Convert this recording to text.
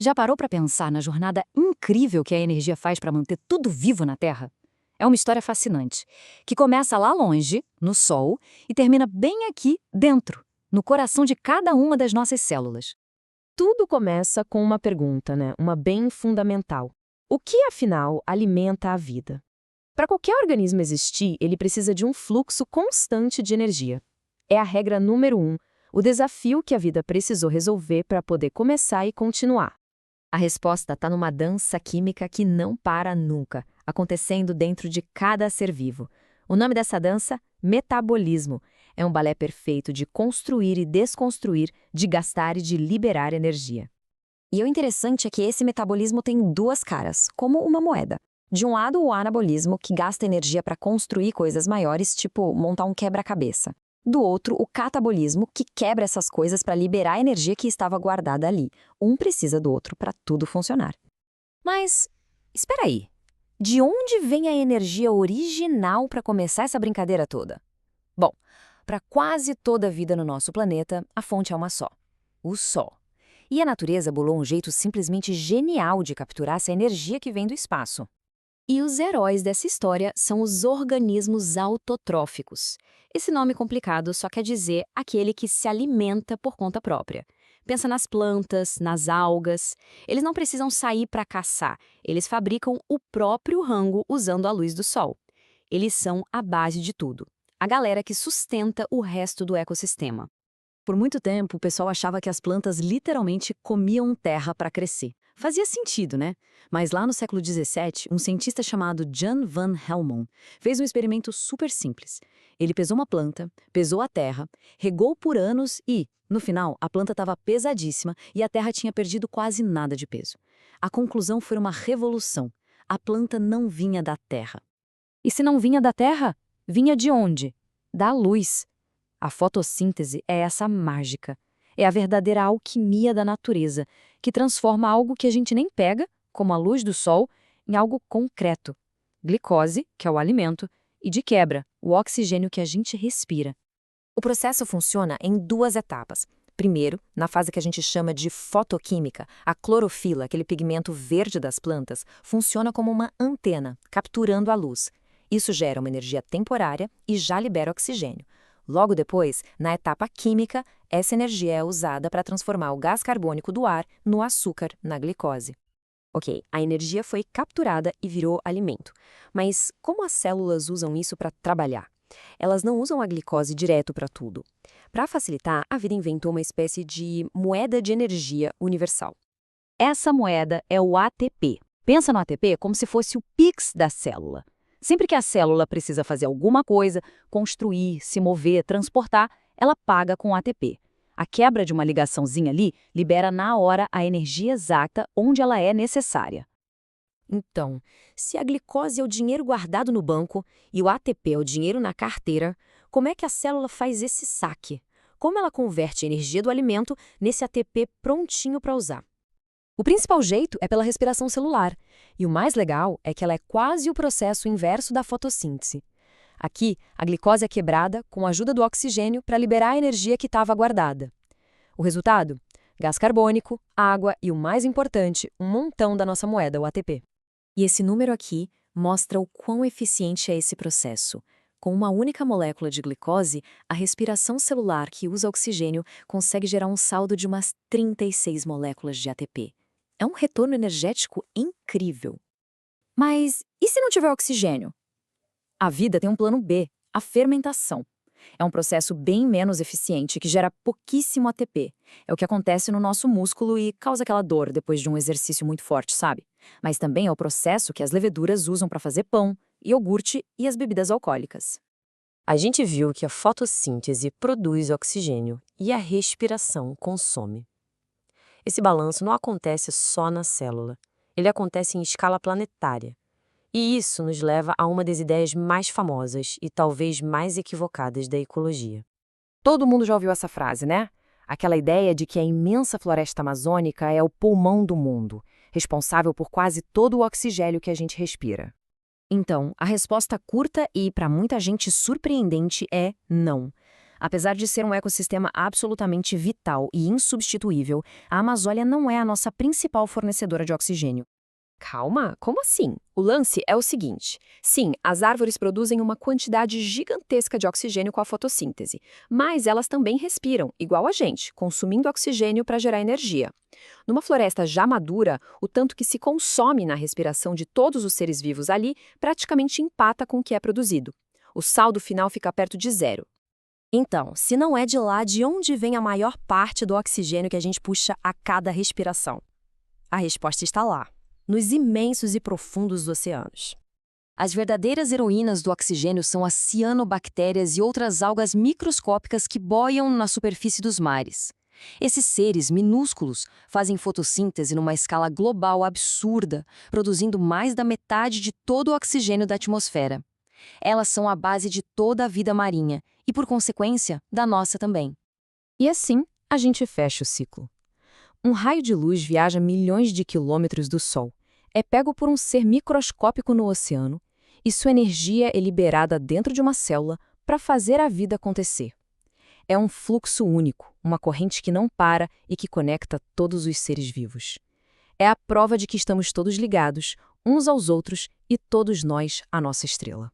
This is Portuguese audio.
Já parou para pensar na jornada incrível que a energia faz para manter tudo vivo na Terra? É uma história fascinante, que começa lá longe, no Sol, e termina bem aqui, dentro, no coração de cada uma das nossas células. Tudo começa com uma pergunta, né? Uma bem fundamental. O que, afinal, alimenta a vida? Para qualquer organismo existir, ele precisa de um fluxo constante de energia. É a regra número 1, o desafio que a vida precisou resolver para poder começar e continuar. A resposta está numa dança química que não para nunca, acontecendo dentro de cada ser vivo. O nome dessa dança? Metabolismo. É um balé perfeito de construir e desconstruir, de gastar e de liberar energia. E o interessante é que esse metabolismo tem duas caras, como uma moeda. De um lado, o anabolismo, que gasta energia para construir coisas maiores, tipo montar um quebra-cabeça. Do outro, o catabolismo, que quebra essas coisas para liberar a energia que estava guardada ali. Um precisa do outro para tudo funcionar. Mas, espera aí. De onde vem a energia original para começar essa brincadeira toda? Bom, para quase toda a vida no nosso planeta, a fonte é uma só: o Sol. E a natureza bolou um jeito simplesmente genial de capturar essa energia que vem do espaço. E os heróis dessa história são os organismos autotróficos. Esse nome complicado só quer dizer aquele que se alimenta por conta própria. Pensa nas plantas, nas algas. Eles não precisam sair para caçar, eles fabricam o próprio rango usando a luz do sol. Eles são a base de tudo, a galera que sustenta o resto do ecossistema. Por muito tempo, o pessoal achava que as plantas literalmente comiam terra para crescer. Fazia sentido, né? Mas lá no século XVII, um cientista chamado Jan van Helmont fez um experimento super simples. Ele pesou uma planta, pesou a terra, regou por anos e, no final, a planta estava pesadíssima e a terra tinha perdido quase nada de peso. A conclusão foi uma revolução. A planta não vinha da terra. E se não vinha da terra, vinha de onde? Da luz. A fotossíntese é essa mágica. É a verdadeira alquimia da natureza, que transforma algo que a gente nem pega, como a luz do sol, em algo concreto. Glicose, que é o alimento, e de quebra, o oxigênio que a gente respira. O processo funciona em duas etapas. Primeiro, na fase que a gente chama de fotoquímica, a clorofila, aquele pigmento verde das plantas, funciona como uma antena, capturando a luz. Isso gera uma energia temporária e já libera oxigênio. Logo depois, na etapa química, essa energia é usada para transformar o gás carbônico do ar no açúcar, na glicose. Ok, a energia foi capturada e virou alimento. Mas como as células usam isso para trabalhar? Elas não usam a glicose direto para tudo. Para facilitar, a vida inventou uma espécie de moeda de energia universal. Essa moeda é o ATP. Pensa no ATP como se fosse o Pix da célula. Sempre que a célula precisa fazer alguma coisa, construir, se mover, transportar, ela paga com ATP. A quebra de uma ligaçãozinha ali libera na hora a energia exata onde ela é necessária. Então, se a glicose é o dinheiro guardado no banco e o ATP é o dinheiro na carteira, como é que a célula faz esse saque? Como ela converte a energia do alimento nesse ATP prontinho para usar? O principal jeito é pela respiração celular, e o mais legal é que ela é quase o processo inverso da fotossíntese. Aqui, a glicose é quebrada com a ajuda do oxigênio para liberar a energia que estava guardada. O resultado? Gás carbônico, água e, o mais importante, um montão da nossa moeda, o ATP. E esse número aqui mostra o quão eficiente é esse processo. Com uma única molécula de glicose, a respiração celular que usa oxigênio consegue gerar um saldo de umas 36 moléculas de ATP. É um retorno energético incrível. Mas e se não tiver oxigênio? A vida tem um plano B, a fermentação. É um processo bem menos eficiente que gera pouquíssimo ATP. É o que acontece no nosso músculo e causa aquela dor depois de um exercício muito forte, sabe? Mas também é o processo que as leveduras usam para fazer pão, iogurte e as bebidas alcoólicas. A gente viu que a fotossíntese produz oxigênio e a respiração consome. Esse balanço não acontece só na célula, ele acontece em escala planetária. E isso nos leva a uma das ideias mais famosas e talvez mais equivocadas da ecologia. Todo mundo já ouviu essa frase, né? Aquela ideia de que a imensa floresta amazônica é o pulmão do mundo, responsável por quase todo o oxigênio que a gente respira. Então, a resposta curta e, para muita gente, surpreendente é não. Apesar de ser um ecossistema absolutamente vital e insubstituível, a Amazônia não é a nossa principal fornecedora de oxigênio. Calma, como assim? O lance é o seguinte: sim, as árvores produzem uma quantidade gigantesca de oxigênio com a fotossíntese, mas elas também respiram, igual a gente, consumindo oxigênio para gerar energia. Numa floresta já madura, o tanto que se consome na respiração de todos os seres vivos ali praticamente empata com o que é produzido. O saldo final fica perto de zero. Então, se não é de lá, de onde vem a maior parte do oxigênio que a gente puxa a cada respiração? A resposta está lá, nos imensos e profundos oceanos. As verdadeiras heroínas do oxigênio são as cianobactérias e outras algas microscópicas que boiam na superfície dos mares. Esses seres minúsculos fazem fotossíntese numa escala global absurda, produzindo mais da metade de todo o oxigênio da atmosfera. Elas são a base de toda a vida marinha e, por consequência, da nossa também. E assim, a gente fecha o ciclo. Um raio de luz viaja milhões de quilômetros do Sol, é pego por um ser microscópico no oceano e sua energia é liberada dentro de uma célula para fazer a vida acontecer. É um fluxo único, uma corrente que não para e que conecta todos os seres vivos. É a prova de que estamos todos ligados, uns aos outros e todos nós à nossa estrela.